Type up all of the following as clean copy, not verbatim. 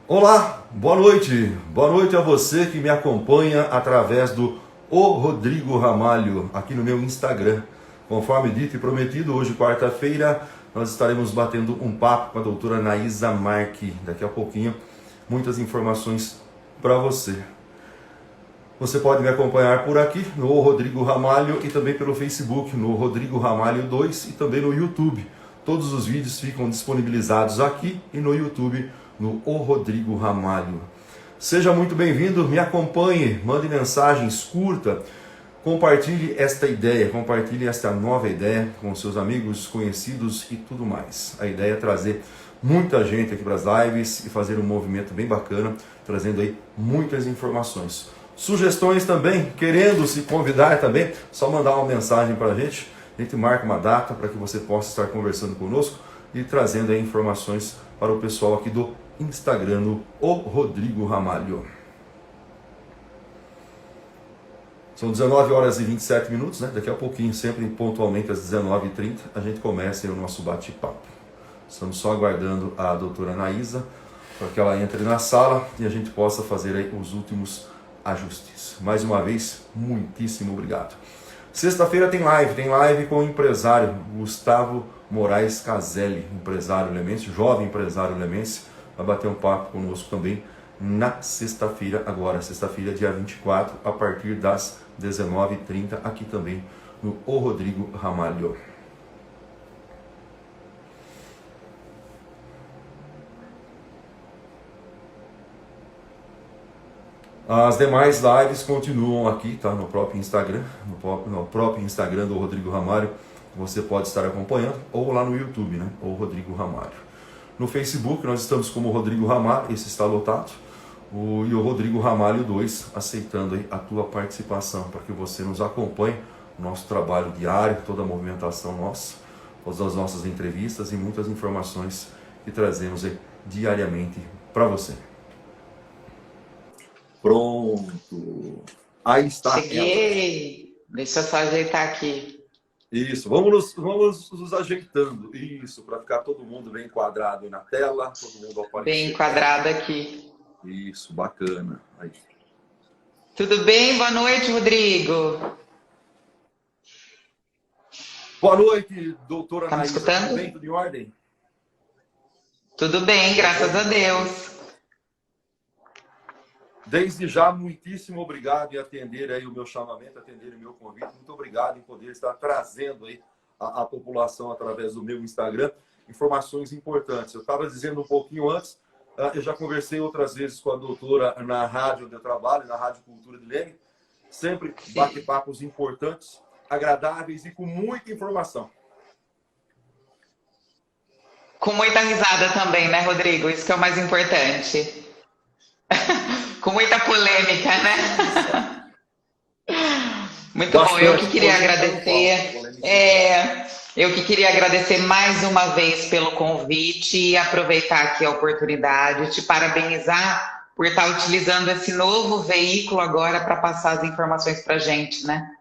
Olá, boa noite. Boa noite a você que me acompanha através do O Rodrigo Ramalho, aqui no meu Instagram. Conforme dito e prometido, hoje, quarta-feira, nós estaremos batendo um papo com a doutora Naísa Marque. Daqui a pouquinho, muitas informações para você. Você pode me acompanhar por aqui no O Rodrigo Ramalho e também pelo Facebook, no Rodrigo Ramalho 2 e também no YouTube. Todos os vídeos ficam disponibilizados aqui e no YouTube, no O Rodrigo Ramalho. Seja muito bem-vindo, me acompanhe, mande mensagens, curta, compartilhe esta ideia, compartilhe esta nova ideia com seus amigos, conhecidos e tudo mais. A ideia é trazer muita gente aqui para as lives e fazer um movimento bem bacana, trazendo aí muitas informações. Sugestões também, querendo se convidar também, só mandar uma mensagem para a gente marca uma data para que você possa estar conversando conosco e trazendo aí informações para o pessoal aqui do Instagram, no O Rodrigo Ramalho. São 19 horas e 27 minutos, né? Daqui a pouquinho, sempre pontualmente às 19h30, a gente começa aí o nosso bate-papo. Estamos só aguardando a doutora Naísa para que ela entre na sala e a gente possa fazer aí os últimos ajustes. Mais uma vez, muitíssimo obrigado. Sexta-feira tem live com o empresário Gustavo Moraes Caselli, empresário lemense, jovem empresário lemense, vai bater um papo conosco também na sexta-feira, agora, sexta-feira, dia 24, a partir das 19h30, aqui também no O Rodrigo Ramalho. As demais lives continuam aqui, tá? No próprio Instagram, no próprio Instagram do Rodrigo Ramalho, você pode estar acompanhando, ou lá no YouTube, né? Ou Rodrigo Ramalho. No Facebook nós estamos como Rodrigo Ramalho, esse está lotado, e o Rodrigo Ramalho 2, aceitando aí a tua participação, para que você nos acompanhe, o nosso trabalho diário, toda a movimentação nossa, todas as nossas entrevistas e muitas informações que trazemos aí diariamente para você. Pronto. Aí está. Cheguei. Deixa eu só ajeitar aqui. Isso, vamos nos ajeitando. Isso, para ficar todo mundo bem enquadrado na tela, todo mundo aparecendo. Bem enquadrado aqui. Isso, bacana. Aí. Tudo bem? Boa noite, Rodrigo. Boa noite, doutora Tá me Naísa. escutando? Tudo bem? Tudo em ordem? Tudo bem, graças a Deus. Desde já, muitíssimo obrigado em atender aí o meu chamamento, atender o meu convite. Muito obrigado em poder estar trazendo aí a população através do meu Instagram informações importantes. Eu estava dizendo um pouquinho antes, eu já conversei outras vezes com a doutora na rádio onde eu trabalho, na Rádio Cultura de Leme. Sempre bate-papos importantes, agradáveis e com muita informação. Com muita risada também, né, Rodrigo? Isso que é o mais importante. Com muita polêmica, né? Muito bom. Eu que queria agradecer. Eu que queria agradecer mais uma vez pelo convite e aproveitar aqui a oportunidade, te parabenizar por estar utilizando esse novo veículo agora para passar as informações para a gente, né?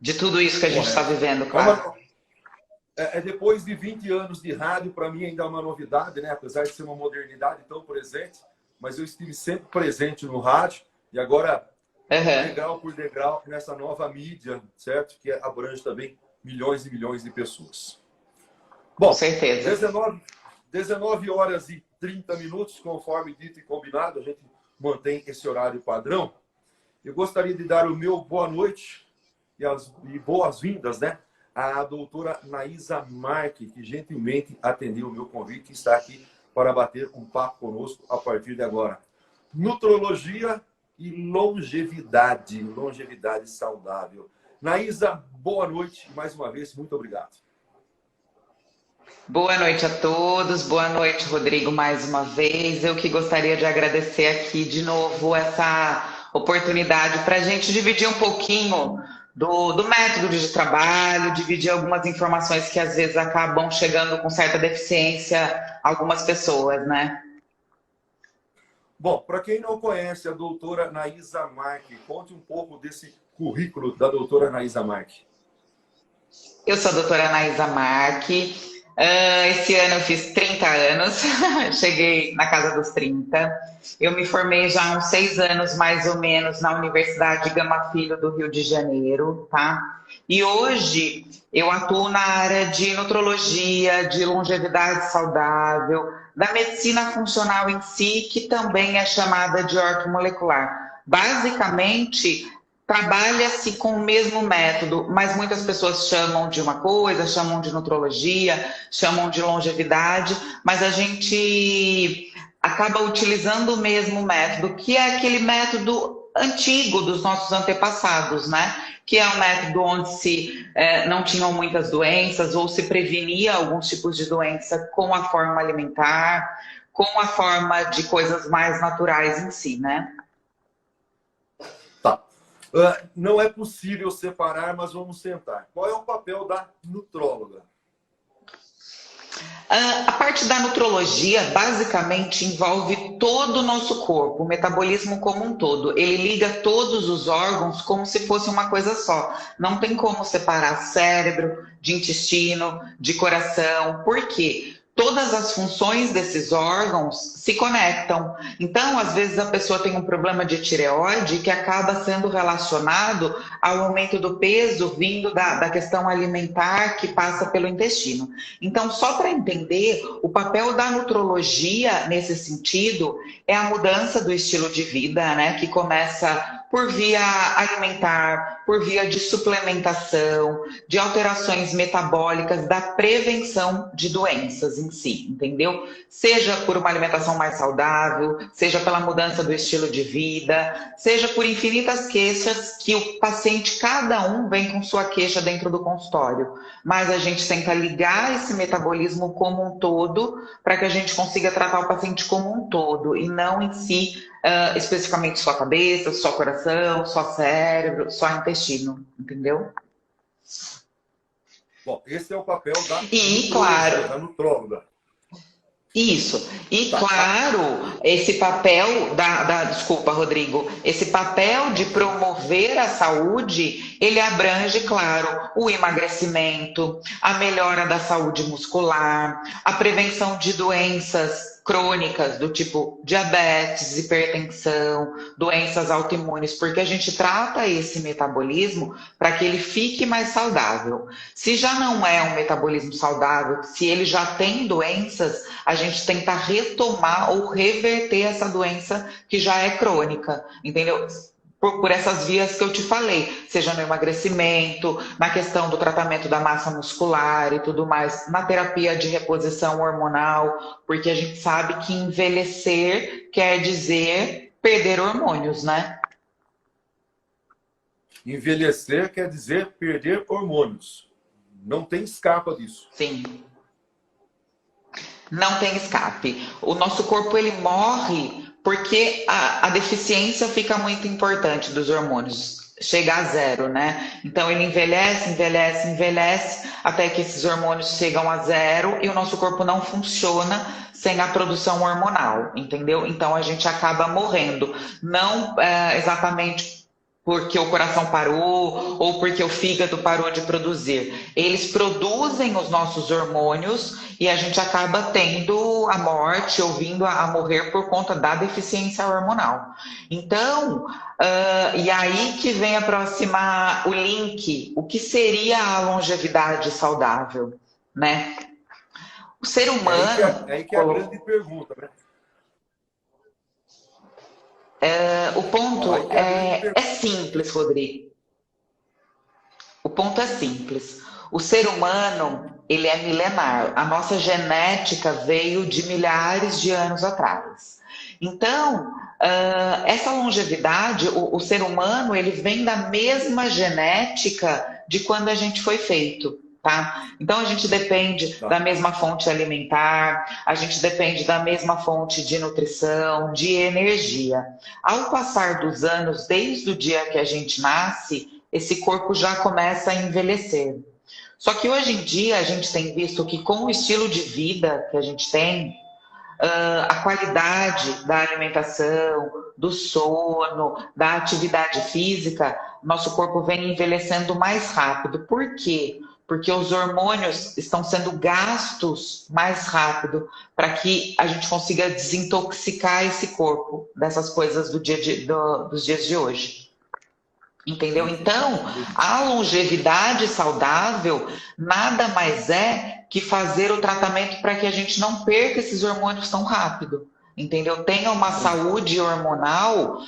De tudo isso que a gente está vivendo, claro. Depois de 20 anos de rádio, para mim ainda é uma novidade, né? Apesar de ser uma modernidade tão presente, mas eu estive sempre presente no rádio e agora, degrau por degrau, nessa nova mídia, certo? Que abrange também milhões e milhões de pessoas. Bom, com certeza. 19 horas e 30 minutos, conforme dito e combinado, a gente mantém esse horário padrão. Eu gostaria de dar o meu boa noite e boas-vindas, né? A doutora Naísa Marque, que gentilmente atendeu o meu convite e está aqui para bater um papo conosco a partir de agora. Nutrologia e longevidade saudável. Naísa, boa noite e mais uma vez, muito obrigado. Boa noite a todos, boa noite, Rodrigo, mais uma vez. Eu que gostaria de agradecer aqui de novo essa oportunidade para a gente dividir um pouquinho do método de trabalho, dividir algumas informações que às vezes acabam chegando com certa deficiência a algumas pessoas, né? Bom, para quem não conhece a doutora Naísa Marque, conte um pouco desse currículo da doutora Naísa Marque. Eu sou a doutora Naísa Marque, Esse ano eu fiz 30 anos, cheguei na casa dos 30. Eu me formei já há uns 6 anos, mais ou menos, na Universidade Gama Filho do Rio de Janeiro, tá? E hoje eu atuo na área de nutrologia, de longevidade saudável, da medicina funcional em si, que também é chamada de ortomolecular. Basicamente, trabalha-se com o mesmo método, mas muitas pessoas chamam de uma coisa, chamam de nutrologia, chamam de longevidade, mas a gente acaba utilizando o mesmo método, que é aquele método antigo dos nossos antepassados, né? Que é um método onde se não tinham muitas doenças ou se prevenia alguns tipos de doença com a forma alimentar, com a forma de coisas mais naturais em si, né? Tá. Não é possível separar, mas vamos sentar. Qual é o papel da nutróloga? A parte da nutrologia basicamente envolve todo o nosso corpo, o metabolismo como um todo. Ele liga todos os órgãos como se fosse uma coisa só. Não tem como separar cérebro de intestino, de coração. Por quê? Todas as funções desses órgãos se conectam. Então, às vezes, a pessoa tem um problema de tireoide que acaba sendo relacionado ao aumento do peso vindo da questão alimentar que passa pelo intestino. Então, só para entender, o papel da nutrologia nesse sentido é a mudança do estilo de vida, né? Que começa por via alimentar, por via de suplementação, de alterações metabólicas, da prevenção de doenças em si, entendeu? Seja por uma alimentação mais saudável, seja pela mudança do estilo de vida, seja por infinitas queixas que o paciente, cada um vem com sua queixa dentro do consultório, mas a gente tenta ligar esse metabolismo como um todo para que a gente consiga tratar o paciente como um todo e não em si especificamente só cabeça, só coração, só cérebro, só intestino, entendeu? Bom, esse é o papel da E, claro, da nutróloga. isso. E, claro, esse papel desculpa, Rodrigo, esse papel de promover a saúde, ele abrange, claro, o emagrecimento, a melhora da saúde muscular, a prevenção de doenças crônicas do tipo diabetes, hipertensão, doenças autoimunes, porque a gente trata esse metabolismo para que ele fique mais saudável. Se já não é um metabolismo saudável, se ele já tem doenças, a gente tenta retomar ou reverter essa doença que já é crônica, entendeu? Por essas vias que eu te falei, seja no emagrecimento, na questão do tratamento da massa muscular e tudo mais, na terapia de reposição hormonal, porque a gente sabe que envelhecer quer dizer perder hormônios, né? Envelhecer quer dizer perder hormônios. Não tem escapa disso. Sim. Não tem escape. O nosso corpo, ele morre porque a deficiência fica muito importante dos hormônios. Chega a zero, né? Então ele envelhece, envelhece, envelhece, até que esses hormônios chegam a zero e o nosso corpo não funciona sem a produção hormonal, entendeu? Então a gente acaba morrendo. Não exatamente porque o coração parou ou porque o fígado parou de produzir. Eles produzem os nossos hormônios e a gente acaba tendo a morte ou vindo a morrer por conta da deficiência hormonal. Então, e aí que vem aproximar o link, o que seria a longevidade saudável, né? O ser humano... É aí que é a grande pergunta, né? O ponto é simples, Rodrigo. O ponto é simples. O ser humano, ele é milenar. A nossa genética veio de milhares de anos atrás. Então, essa longevidade, o ser humano, ele vem da mesma genética de quando a gente foi feito. Tá? Então a gente depende da mesma fonte alimentar, a gente depende da mesma fonte de nutrição, de energia. Ao passar dos anos, desde o dia que a gente nasce, esse corpo já começa a envelhecer. Só que hoje em dia a gente tem visto que com o estilo de vida que a gente tem, a qualidade da alimentação, do sono, da atividade física, nosso corpo vem envelhecendo mais rápido. Por quê? porque os hormônios estão sendo gastos mais rápido para que a gente consiga desintoxicar esse corpo dessas coisas dos dias de hoje. Entendeu? Então, a longevidade saudável nada mais é que fazer o tratamento para que a gente não perca esses hormônios tão rápido. Entendeu? Tenha uma saúde hormonal,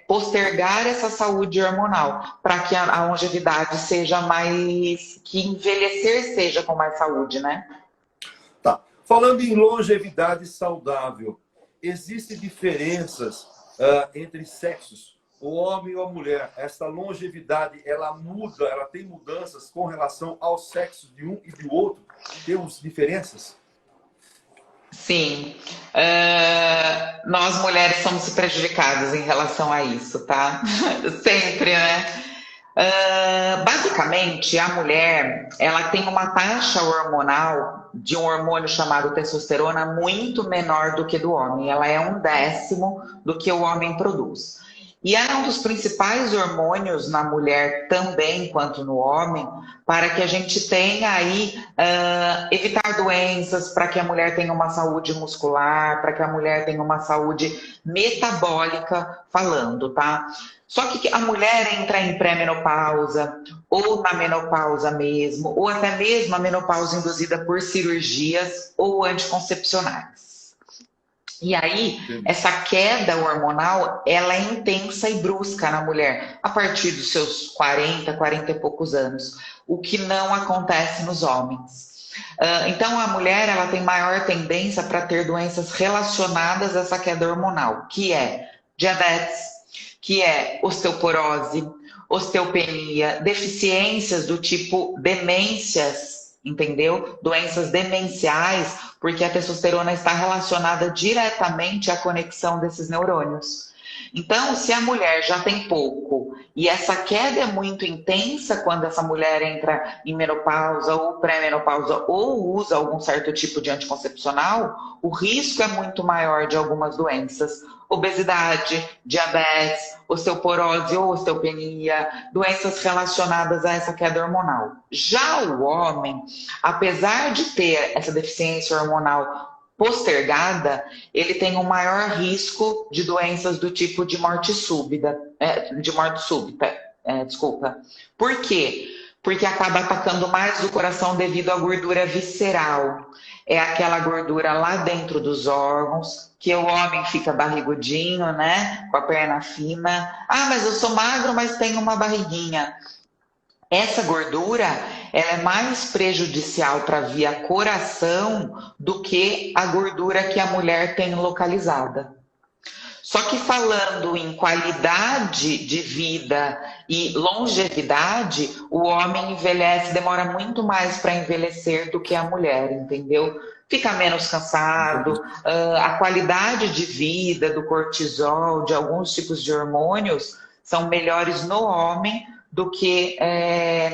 postergar essa saúde hormonal para que a longevidade seja mais, que envelhecer seja com mais saúde, né? Tá. Falando em longevidade saudável, existem diferenças entre sexos? O homem ou a mulher, essa longevidade, ela muda, ela tem mudanças com relação ao sexo de um e do outro? Temos diferenças? Sim. Nós mulheres somos prejudicadas em relação a isso, tá? Sempre, né? Basicamente, a mulher, ela tem uma taxa hormonal de um hormônio chamado testosterona muito menor do que do homem. Ela é 1/10 do que o homem produz. E é um dos principais hormônios na mulher também, quanto no homem, para que a gente tenha aí, evitar doenças, para que a mulher tenha uma saúde muscular, para que a mulher tenha uma saúde metabólica, falando, tá? Só que a mulher entra em pré-menopausa, ou na menopausa mesmo, ou até mesmo a menopausa induzida por cirurgias ou anticoncepcionais. E aí, essa queda hormonal, ela é intensa e brusca na mulher, a partir dos seus 40, 40 e poucos anos, o que não acontece nos homens. Então, a mulher, ela tem maior tendência para ter doenças relacionadas a essa queda hormonal, que é diabetes, que é osteoporose, osteopenia, deficiências do tipo demências, entendeu? Doenças demenciais, porque a testosterona está relacionada diretamente à conexão desses neurônios. Então, se a mulher já tem pouco e essa queda é muito intensa quando essa mulher entra em menopausa ou pré-menopausa ou usa algum certo tipo de anticoncepcional, o risco é muito maior de algumas doenças. Obesidade, diabetes, osteoporose ou osteopenia, doenças relacionadas a essa queda hormonal. Já o homem, apesar de ter essa deficiência hormonal postergada, ele tem um maior risco de doenças do tipo de morte súbita, desculpa. Por quê? Porque acaba atacando mais o coração devido à gordura visceral. É aquela gordura lá dentro dos órgãos, que o homem fica barrigudinho, né? Com a perna fina. Ah, mas eu sou magro, mas tenho uma barriguinha. Essa gordura, ela é mais prejudicial para a via coração do que a gordura que a mulher tem localizada. Só que falando em qualidade de vida e longevidade, o homem envelhece, demora muito mais para envelhecer do que a mulher, entendeu? Fica menos cansado, a qualidade de vida do cortisol, de alguns tipos de hormônios, são melhores no homem do que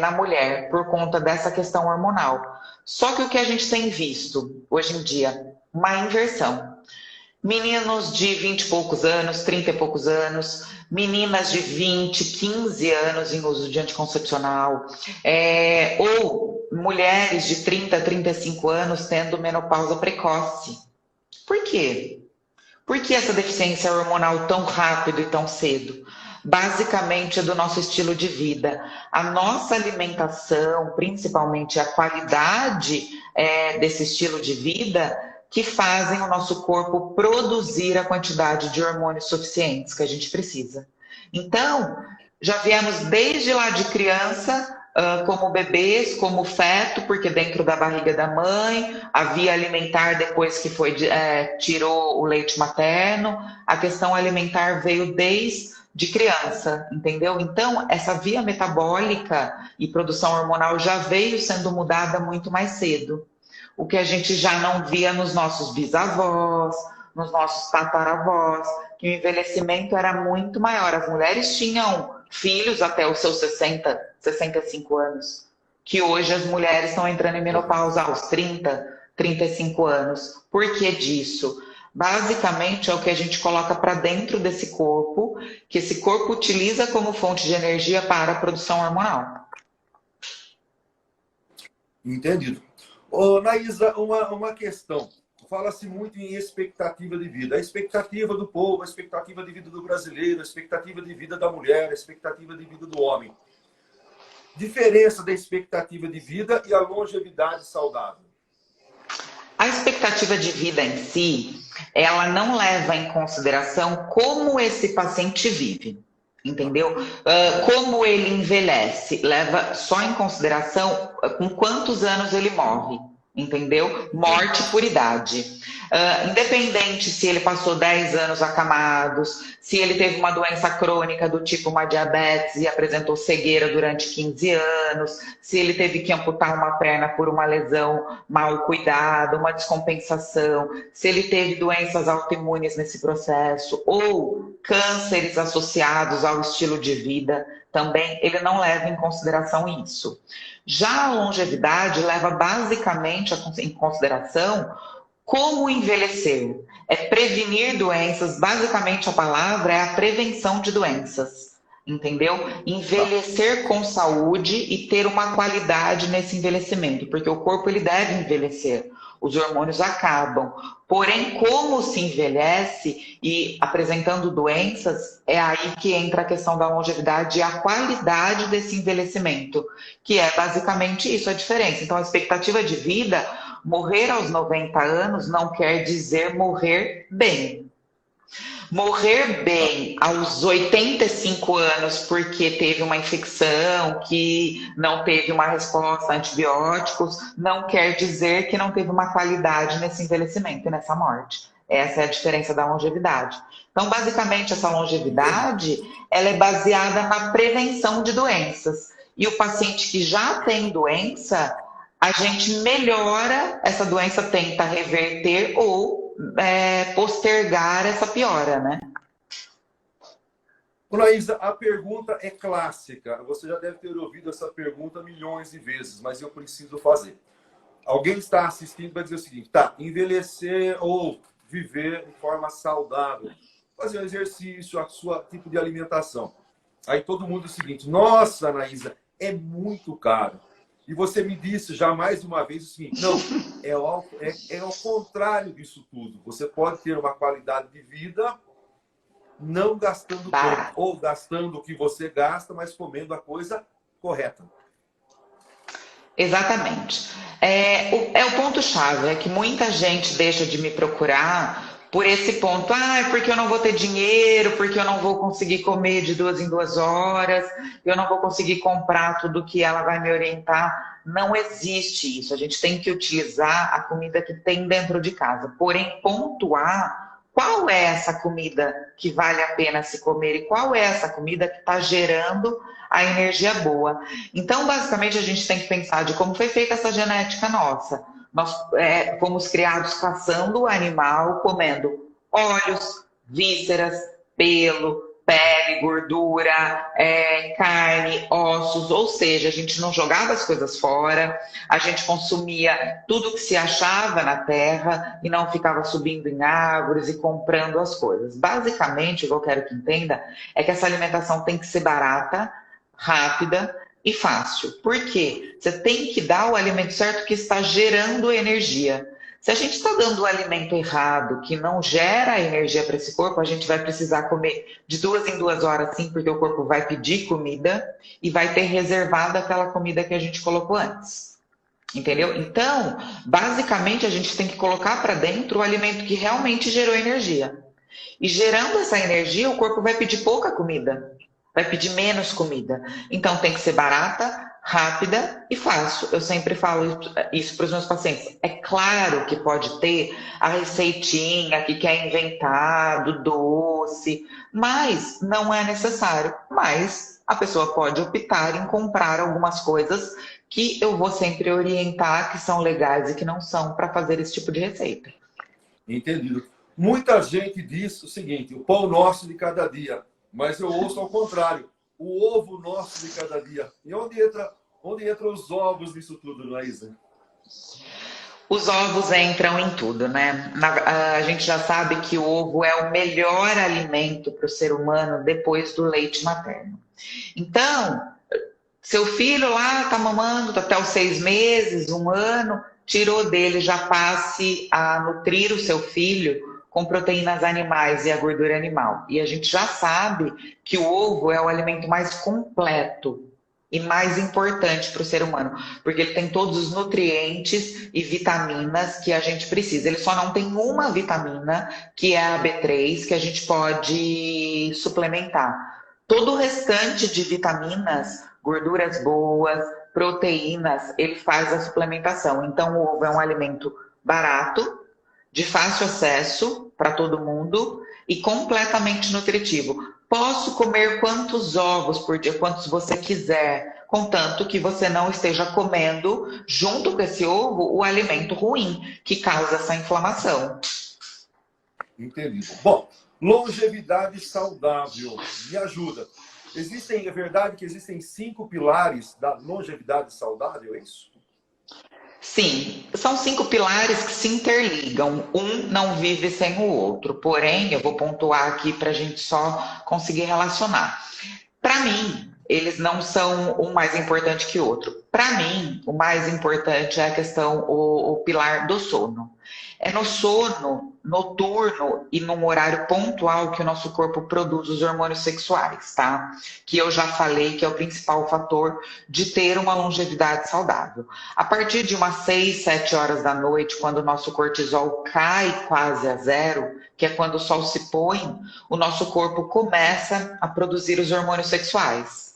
na mulher, por conta dessa questão hormonal. Só que o que a gente tem visto hoje em dia, uma inversão. Meninos de 20 e poucos anos, 30 e poucos anos, meninas de 20, 15 anos em uso de anticoncepcional, ou mulheres de 30, 35 anos tendo menopausa precoce. Por quê? Por que essa deficiência hormonal tão rápido e tão cedo? Basicamente é do nosso estilo de vida. A nossa alimentação, principalmente a qualidade desse estilo de vida, que fazem o nosso corpo produzir a quantidade de hormônios suficientes que a gente precisa. Então, já viemos desde lá de criança, como bebês, como feto, porque dentro da barriga da mãe, a via alimentar, depois que tirou o leite materno, a questão alimentar veio desde criança, entendeu? Então, essa via metabólica e produção hormonal já veio sendo mudada muito mais cedo. O que a gente já não via nos nossos bisavós, nos nossos tataravós, que o envelhecimento era muito maior. As mulheres tinham filhos até os seus 60, 65 anos, que hoje as mulheres estão entrando em menopausa aos 30, 35 anos. Por que disso? Basicamente é o que a gente coloca para dentro desse corpo, que esse corpo utiliza como fonte de energia para a produção hormonal. Entendido. Ô, Naísa, uma questão. Fala-se muito em expectativa de vida. A expectativa do povo, a expectativa de vida do brasileiro, a expectativa de vida da mulher, a expectativa de vida do homem. Diferença da expectativa de vida e a longevidade saudável. A expectativa de vida em si, ela não leva em consideração como esse paciente vive, entendeu? Como ele envelhece, leva só em consideração com quantos anos ele morre, entendeu? Morte por idade. Independente se ele passou 10 anos acamados, se ele teve uma doença crônica do tipo uma diabetes e apresentou cegueira durante 15 anos, se ele teve que amputar uma perna por uma lesão mal cuidada, uma descompensação, se ele teve doenças autoimunes nesse processo, ou cânceres associados ao estilo de vida, também ele não leva em consideração isso. Já a longevidade leva basicamente em consideração como envelhecer. É prevenir doenças, basicamente a palavra é a prevenção de doenças, entendeu? Envelhecer com saúde e ter uma qualidade nesse envelhecimento, porque o corpo ele deve envelhecer, os hormônios acabam. Porém, como se envelhece e apresentando doenças, é aí que entra a questão da longevidade e a qualidade desse envelhecimento, que é basicamente isso, a diferença. Então, a expectativa de vida, morrer aos 90 anos não quer dizer morrer bem. Morrer bem aos 85 anos porque teve uma infecção, que não teve uma resposta a antibióticos, não quer dizer que não teve uma qualidade nesse envelhecimento e nessa morte. Essa é a diferença da longevidade. Então, basicamente, essa longevidade, ela é baseada na prevenção de doenças. E o paciente que já tem doença, a gente melhora essa doença, tenta reverter ou postergar essa piora, né? Laísa, a pergunta é clássica. Você já deve ter ouvido essa pergunta milhões de vezes, mas eu preciso fazer. Alguém está assistindo vai dizer o seguinte, tá, envelhecer ou viver de forma saudável, fazer um exercício, a sua tipo de alimentação. Aí todo mundo diz o seguinte, nossa, Naísa, é muito caro. E você me disse já mais de uma vez o seguinte, não, é ao contrário disso tudo. Você pode ter uma qualidade de vida não gastando tanto, ou gastando o que você gasta, mas comendo a coisa correta. Exatamente. O ponto-chave é que muita gente deixa de me procurar por esse ponto. Ah, é porque eu não vou ter dinheiro, porque eu não vou conseguir comer de 2 em 2 horas, eu não vou conseguir comprar tudo que ela vai me orientar. Não existe isso. A gente tem que utilizar a comida que tem dentro de casa. Porém, pontuar qual é essa comida que vale a pena se comer e qual é essa comida que está gerando a energia boa. Então, basicamente, a gente tem que pensar de como foi feita essa genética nossa. Nós fomos criados caçando o animal, comendo óleos, vísceras, pelo, pele, gordura, carne, ossos, ou seja, a gente não jogava as coisas fora, a gente consumia tudo que se achava na terra e não ficava subindo em árvores e comprando as coisas. Basicamente, o que eu quero que entenda é que essa alimentação tem que ser barata, rápida e fácil. Por quê? Você tem que dar o alimento certo que está gerando energia. Se a gente está dando o alimento errado, que não gera energia para esse corpo, a gente vai precisar comer de 2 em 2 horas, sim, porque o corpo vai pedir comida e vai ter reservado aquela comida que a gente colocou antes. Entendeu? Então, basicamente, a gente tem que colocar para dentro o alimento que realmente gerou energia. E gerando essa energia, o corpo vai pedir pouca comida. Vai pedir menos comida. Então tem que ser barata, rápida e fácil. Eu sempre falo isso para os meus pacientes. É claro que pode ter a receitinha que quer inventar do doce, mas não é necessário. Mas a pessoa pode optar em comprar algumas coisas que eu vou sempre orientar que são legais e que não são para fazer esse tipo de receita. Entendido. Muita gente diz o seguinte, o pão nosso de cada dia. Mas eu ouço ao contrário, o ovo nosso de cada dia. E onde entram os ovos nisso tudo, Laísa? Os ovos entram em tudo, né? A gente já sabe que o ovo é o melhor alimento para o ser humano depois do leite materno. Então, Seu filho lá tá mamando até os 6 meses, 1 ano, tirou dele, já passe a nutrir o seu filho com proteínas animais e a gordura animal. E a gente já sabe que o ovo é o alimento mais completo e mais importante para o ser humano, porque ele tem todos os nutrientes e vitaminas que a gente precisa. Ele só não tem uma vitamina, que é a B3, que a gente pode suplementar. Todo o restante de vitaminas, gorduras boas, proteínas, ele faz a suplementação. Então, o ovo é um alimento barato, de fácil acesso para todo mundo e completamente nutritivo. Posso comer quantos ovos por dia, quantos você quiser, contanto que você não esteja comendo, junto com esse ovo, o alimento ruim, que causa essa inflamação. Entendido. Bom, longevidade saudável, me ajuda. É verdade que existem 5 pilares da longevidade saudável, é isso? Sim, são 5 pilares que se interligam. Um não vive sem o outro. Porém, eu vou pontuar aqui para a gente só conseguir relacionar. Para mim, eles não são um mais importante que o outro. Para mim, o mais importante é a questão, o pilar do sono. É no sono noturno e num horário pontual que o nosso corpo produz os hormônios sexuais, tá? Que eu já falei que é o principal fator de ter uma longevidade saudável. A partir de umas 6, 7 horas da noite, quando o nosso cortisol cai quase a zero, que é quando o sol se põe, o nosso corpo começa a produzir os hormônios sexuais.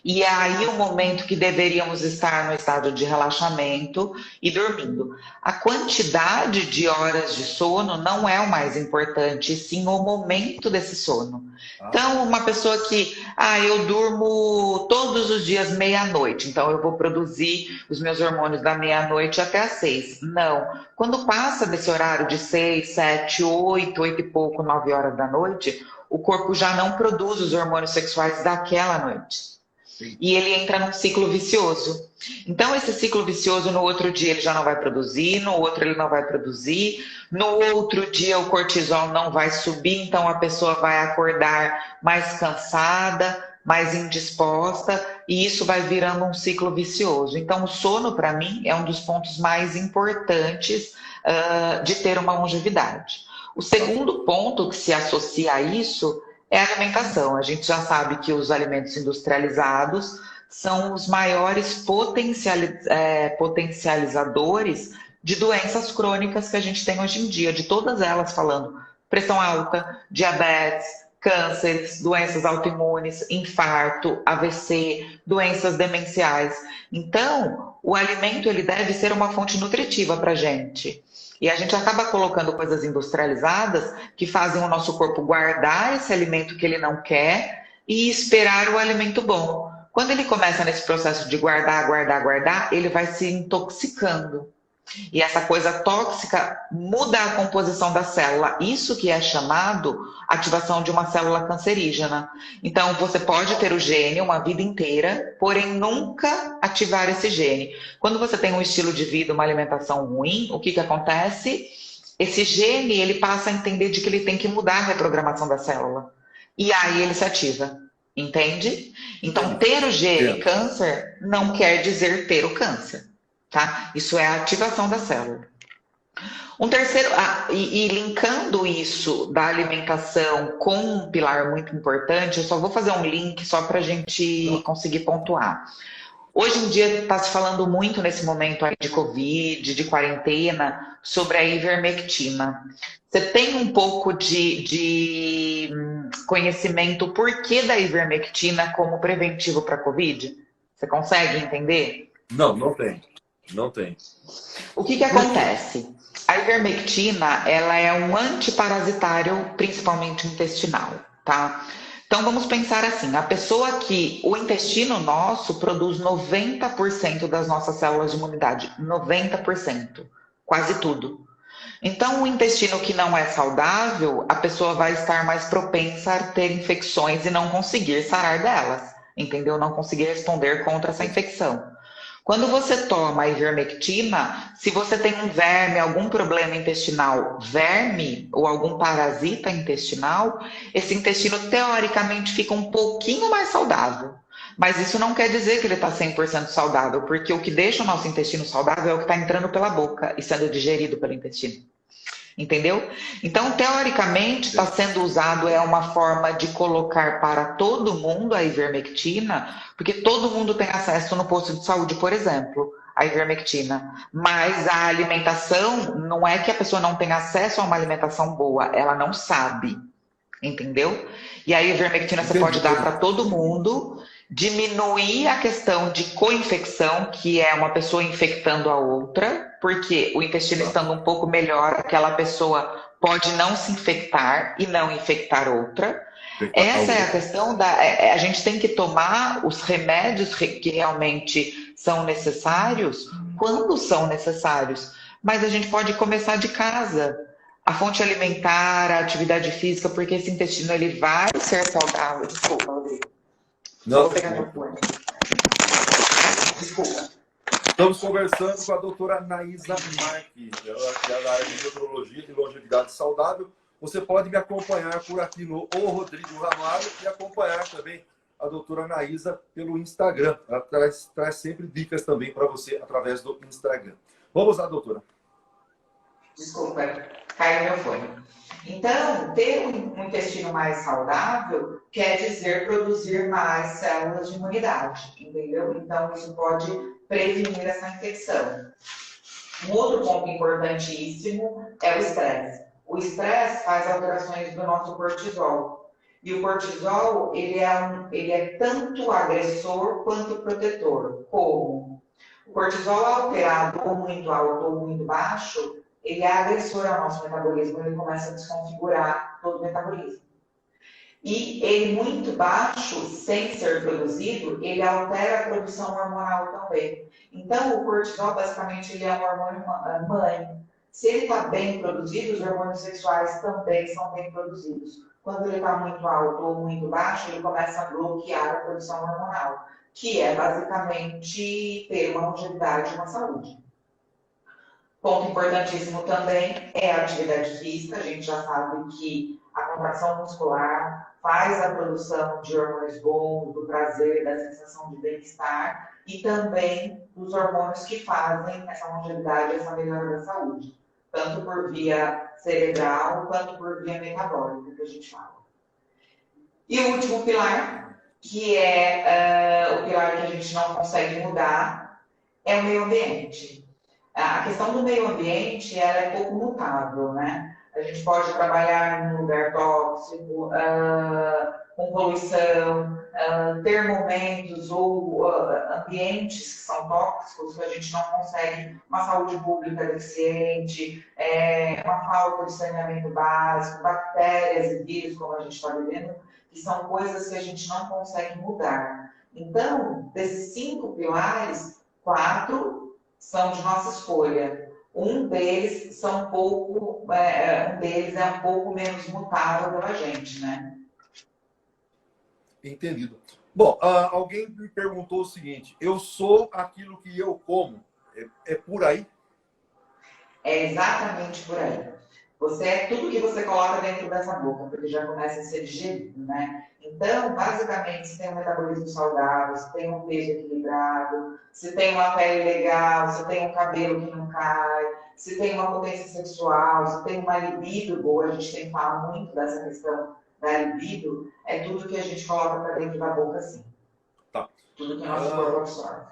E é aí o momento que deveríamos estar no estado de relaxamento e dormindo. A quantidade de horas de sono não é o mais importante, sim o momento desse sono. Então, uma pessoa que, eu durmo todos os dias meia-noite, então eu vou produzir os meus hormônios da meia-noite até às 6. Não. Quando passa desse horário de 6, 7, 8, 8 e pouco, 9 horas da noite, o corpo já não produz os hormônios sexuais daquela noite. E ele entra num ciclo vicioso. Então, esse ciclo vicioso, no outro dia ele já não vai produzir, no outro ele não vai produzir, no outro dia o cortisol não vai subir, então a pessoa vai acordar mais cansada, mais indisposta, e isso vai virando um ciclo vicioso. Então, o sono, para mim, é um dos pontos mais importantes de ter uma longevidade. O segundo ponto que se associa a isso é a alimentação. A gente já sabe que os alimentos industrializados são os maiores potencializadores de doenças crônicas que a gente tem hoje em dia, de todas elas falando. Pressão alta, diabetes, cânceres, doenças autoimunes, infarto, AVC, doenças demenciais. Então, o alimento ele deve ser uma fonte nutritiva para a gente. E a gente acaba colocando coisas industrializadas que fazem o nosso corpo guardar esse alimento que ele não quer e esperar o alimento bom. Quando ele começa nesse processo de guardar, guardar, guardar, ele vai se intoxicando. E essa coisa tóxica muda a composição da célula. Isso que é chamado ativação de uma célula cancerígena. Então, você pode ter o gene uma vida inteira, porém nunca ativar esse gene. Quando você tem um estilo de vida, uma alimentação ruim, o que acontece? Esse gene ele passa a entender de que ele tem que mudar a reprogramação da célula. E aí ele se ativa. Entende? Então, ter o gene câncer não quer dizer ter o câncer. Tá? Isso é a ativação da célula. Um terceiro, e linkando isso da alimentação com um pilar muito importante, eu só vou fazer um link só para a gente conseguir pontuar. Hoje em dia está se falando muito nesse momento aí de Covid, de quarentena, sobre a ivermectina. Você tem um pouco de conhecimento por que da ivermectina como preventivo para Covid? Você consegue entender? Não tem. Não tem. O que acontece? A ivermectina, ela é um antiparasitário, principalmente intestinal, tá? Então vamos pensar assim, a pessoa que o intestino nosso produz 90% das nossas células de imunidade, 90%, quase tudo. Então o intestino que não é saudável, a pessoa vai estar mais propensa a ter infecções e não conseguir sarar delas, entendeu? Não conseguir responder contra essa infecção. Quando você toma a ivermectina, se você tem um verme, algum problema intestinal, verme ou algum parasita intestinal, esse intestino teoricamente fica um pouquinho mais saudável. Mas isso não quer dizer que ele está 100% saudável, porque o que deixa o nosso intestino saudável é o que está entrando pela boca e sendo digerido pelo intestino. Entendeu? Então, teoricamente, está sendo usado uma forma de colocar para todo mundo a ivermectina, porque todo mundo tem acesso no posto de saúde, por exemplo, à ivermectina. Mas a alimentação, não é que a pessoa não tem acesso a uma alimentação boa, ela não sabe. Entendeu? E a ivermectina você pode dar para todo mundo, diminuir a questão de co-infecção, que é uma pessoa infectando a outra, porque o intestino estando um pouco melhor, aquela pessoa pode não se infectar e não infectar outra. Essa é a questão a gente tem que tomar os remédios que realmente são necessários quando são necessários. Mas a gente pode começar de casa. A fonte alimentar, a atividade física, porque esse intestino ele vai ser saudável. Desculpa, Rodrigo. Não, vou pegar meu fone. Desculpa. Estamos conversando com a doutora Naísa Marques, ela que é da área de nutrologia e longevidade saudável. Você pode me acompanhar por aqui no O Rodrigo Ramalho e acompanhar também a doutora Naísa pelo Instagram. Ela traz sempre dicas também para você através do Instagram. Vamos lá, doutora. Desculpa, caiu meu fone. Então, ter um intestino mais saudável quer dizer produzir mais células de imunidade, entendeu? Então, isso pode prevenir essa infecção. Um outro ponto importantíssimo é o estresse. O estresse faz alterações do nosso cortisol. E o cortisol, ele é tanto agressor quanto protetor. Como? O cortisol alterado ou muito alto ou muito baixo, ele é agressor ao nosso metabolismo, ele começa a desconfigurar todo o metabolismo. E ele muito baixo, sem ser produzido, ele altera a produção hormonal também. Então, o cortisol, basicamente, ele é um hormônio mãe. Se ele está bem produzido, os hormônios sexuais também são bem produzidos. Quando ele está muito alto ou muito baixo, ele começa a bloquear a produção hormonal, que é basicamente ter uma longevidade e uma saúde. Ponto importantíssimo também é a atividade física. A gente já sabe que a contração muscular faz a produção de hormônios bons, do prazer, da sensação de bem-estar e também dos hormônios que fazem essa longevidade, essa melhora da saúde, tanto por via cerebral quanto por via metabólica, que a gente fala. E o último pilar, que é o pilar que a gente não consegue mudar, é o meio ambiente. A questão do meio ambiente ela é pouco mutável, né? A gente pode trabalhar em um lugar tóxico, com poluição, ter momentos ou ambientes que são tóxicos que a gente não consegue uma saúde pública deficiente, uma falta de saneamento básico, bactérias e vírus, como a gente está vivendo, que são coisas que a gente não consegue mudar. Então, desses 5 pilares, 4 são de nossa escolha. Um deles é um pouco menos mutável pela gente, né? Entendido. Bom, alguém me perguntou o seguinte: eu sou aquilo que eu como. É por aí? É exatamente por aí. Você é tudo que você coloca dentro dessa boca, porque já começa a ser digerido, né? Então, basicamente, se tem um metabolismo saudável, se tem um peso equilibrado, se tem uma pele legal, se tem um cabelo que não cai, se tem uma potência sexual, se tem uma libido boa, a gente tem que falar muito dessa questão da libido, é tudo que a gente coloca para dentro da boca, assim. Tá. Tudo que o nosso corpo absorve.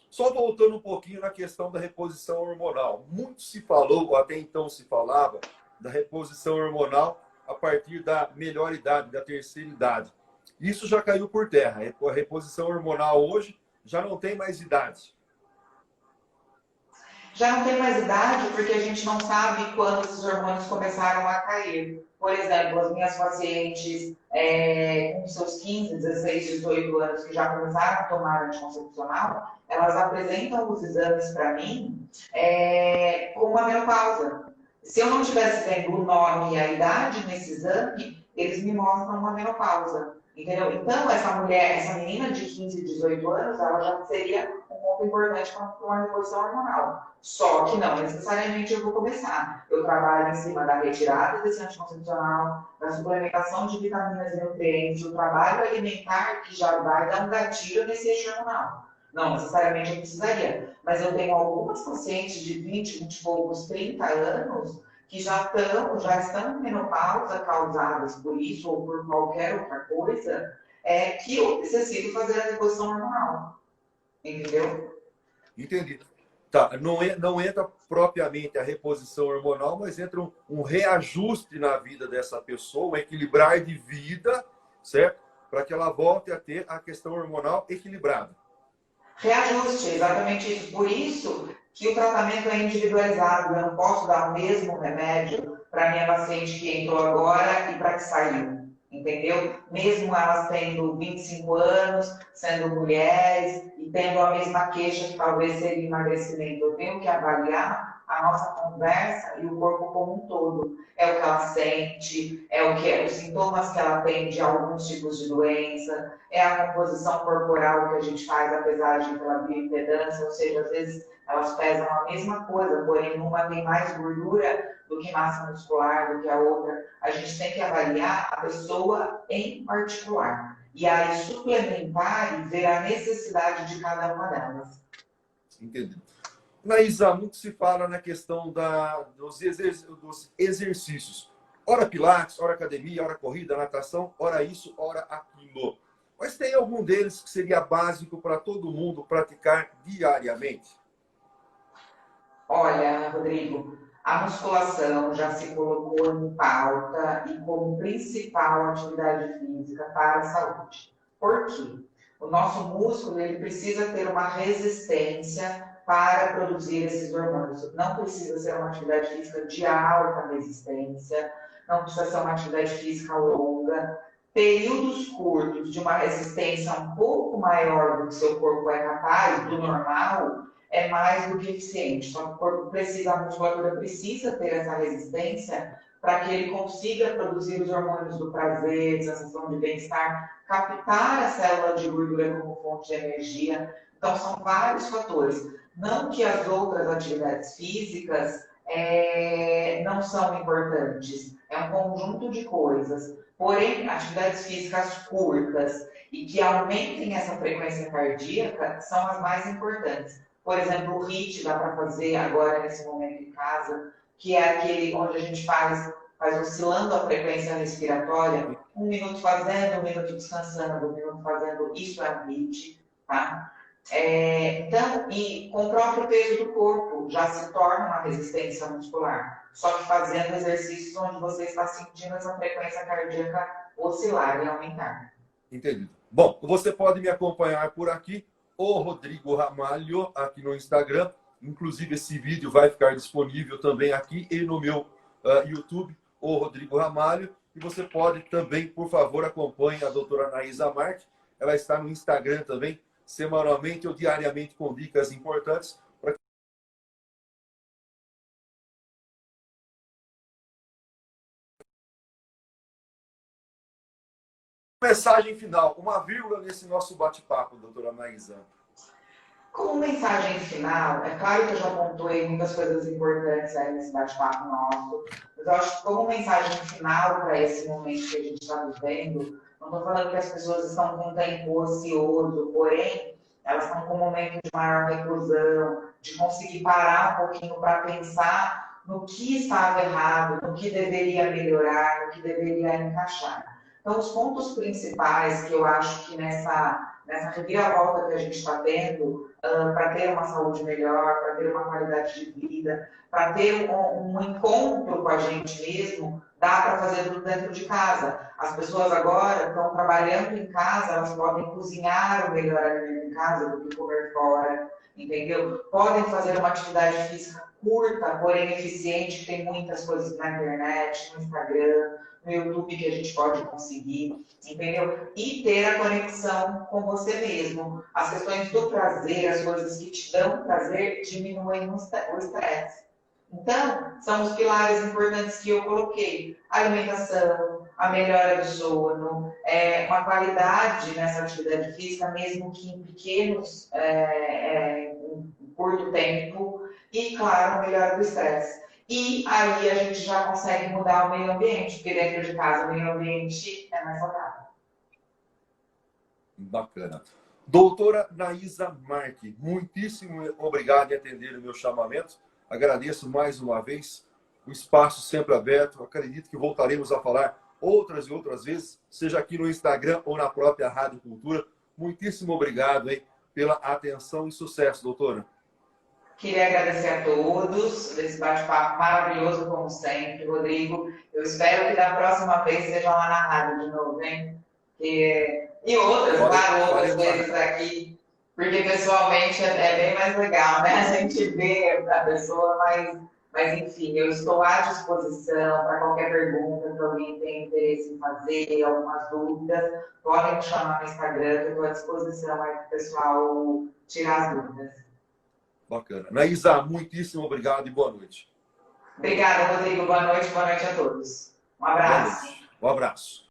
Só voltando um pouquinho na questão da reposição hormonal. Muito se falou, ou até então se falava, da reposição hormonal a partir da melhor idade, da terceira idade. Isso já caiu por terra. A reposição hormonal hoje já não tem mais idade. Já não tem mais idade porque a gente não sabe quando esses hormônios começaram a cair. Por exemplo, as minhas pacientes com seus 15, 16, 18 anos que já começaram a tomar anticoncepcional, elas apresentam os exames para mim com uma menopausa. Se eu não estivesse vendo o nome e a idade nesse exame, eles me mostram uma menopausa. Entendeu? Então, essa mulher, essa menina de 15, 18 anos, ela já seria um ponto importante para uma reposição hormonal. Só que não necessariamente eu vou começar. Eu trabalho em cima da retirada desse anticoncepcional, da suplementação de vitaminas e nutrientes, o trabalho alimentar que já vai dar um gatilho nesse eixo hormonal. Não necessariamente eu precisaria, mas eu tenho algumas pacientes de 20, 20 e poucos, 30 anos que já estão em menopausa causadas por isso ou por qualquer outra coisa, que eu necessito fazer a reposição hormonal. Entendeu? Entendi. Tá, não entra propriamente a reposição hormonal, mas entra um reajuste na vida dessa pessoa, um equilibrar de vida, certo? Para que ela volte a ter a questão hormonal equilibrada. Reajuste, exatamente isso. Por isso que o tratamento é individualizado. Eu não posso dar o mesmo remédio para minha paciente que entrou agora e para que saiu. Entendeu? Mesmo elas tendo 25 anos, sendo mulheres e tendo a mesma queixa que talvez seria emagrecimento. Eu tenho que avaliar a nossa conversa e o corpo como um todo. É o que ela sente, os sintomas que ela tem de alguns tipos de doença, é a composição corporal que a gente faz a pesagem pela bioimpedância, ou seja, às vezes elas pesam a mesma coisa, porém uma tem mais gordura do que massa muscular, do que a outra. A gente tem que avaliar a pessoa em particular. E aí suplementar e ver a necessidade de cada uma delas. Entendi. Naísa, muito se fala na questão dos exercícios. Ora pilates, ora academia, ora corrida, natação, ora isso, ora aquilo. Mas tem algum deles que seria básico para todo mundo praticar diariamente? Olha, Rodrigo, a musculação já se colocou em pauta e como principal atividade física para a saúde. Por quê? O nosso músculo ele precisa ter uma resistência para produzir esses hormônios. Não precisa ser uma atividade física de alta resistência, não precisa ser uma atividade física longa. Períodos curtos de uma resistência um pouco maior do que seu corpo é capaz, do normal, é mais do que eficiente. Só que o corpo precisa, a musculatura precisa ter essa resistência para que ele consiga produzir os hormônios do prazer, de sensação de bem-estar, captar a célula de gordura como fonte de energia. Então, são vários fatores. Não que as outras atividades físicas não são importantes. É um conjunto de coisas. Porém, atividades físicas curtas e que aumentem essa frequência cardíaca são as mais importantes. Por exemplo, o HIIT dá para fazer agora, nesse momento em casa, que é aquele onde a gente faz oscilando a frequência respiratória, 1 minuto fazendo, 1 minuto descansando, 1 minuto fazendo, isso é um HIIT, tá? Então, e com o próprio peso do corpo, já se torna uma resistência muscular. Só que fazendo exercícios onde você está sentindo essa frequência cardíaca oscilar e aumentar. Entendido. Bom, você pode me acompanhar por aqui, o Rodrigo Ramalho, aqui no Instagram. Inclusive, esse vídeo vai ficar disponível também aqui e no meu YouTube, o Rodrigo Ramalho. E você pode também, por favor, acompanhe a doutora Naísa Marques. Ela está no Instagram também, semanalmente ou diariamente, com dicas importantes. Mensagem final, uma vírgula nesse nosso bate-papo, doutora Naísa. Como mensagem final, é claro que eu já pontuei muitas coisas importantes aí nesse bate-papo nosso, mas eu acho que como mensagem final para esse momento que a gente está vivendo, não estou falando que as pessoas estão com um tempo ocioso, porém, elas estão com um momento de maior reclusão, de conseguir parar um pouquinho para pensar no que estava errado, no que deveria melhorar, no que deveria encaixar. Então, os pontos principais que eu acho que nessa reviravolta que a gente está tendo, para ter uma saúde melhor, para ter uma qualidade de vida, para ter um encontro com a gente mesmo, dá para fazer tudo dentro de casa. As pessoas agora estão trabalhando em casa, elas podem cozinhar o melhor alimento em casa do que comer fora, entendeu? Podem fazer uma atividade física curta, porém eficiente, tem muitas coisas na internet, no Instagram, no YouTube que a gente pode conseguir, entendeu? E ter a conexão com você mesmo. As questões do prazer, as coisas que te dão prazer, diminuem o estresse. Então, são os pilares importantes que eu coloquei. A alimentação, a melhora do sono, uma qualidade nessa atividade física, mesmo que em pequenos, em curto tempo, e, claro, a melhora do estresse. E aí a gente já consegue mudar o meio ambiente, porque dentro de casa o meio ambiente é mais saudável. Bacana. Doutora Naísa Marque, muitíssimo obrigado em atender o meu chamamento. Agradeço mais uma vez. O espaço sempre aberto. Acredito que voltaremos a falar outras e outras vezes, seja aqui no Instagram ou na própria Rádio Cultura. Muitíssimo obrigado aí pela atenção e sucesso, doutora. Queria agradecer a todos esse bate-papo maravilhoso, como sempre, Rodrigo. Eu espero que da próxima vez seja lá na rádio de novo, hein? E outras, claro, outras vezes aqui, porque pessoalmente é bem mais legal, né? A gente vê a pessoa, mas enfim, eu estou à disposição para qualquer pergunta que alguém tenha interesse em fazer, algumas dúvidas, podem me chamar no Instagram, que eu estou à disposição aí para o pessoal tirar as dúvidas. Bacana. Naísa, muitíssimo obrigado e boa noite. Obrigada, Rodrigo. Boa noite a todos. Um abraço. Um abraço.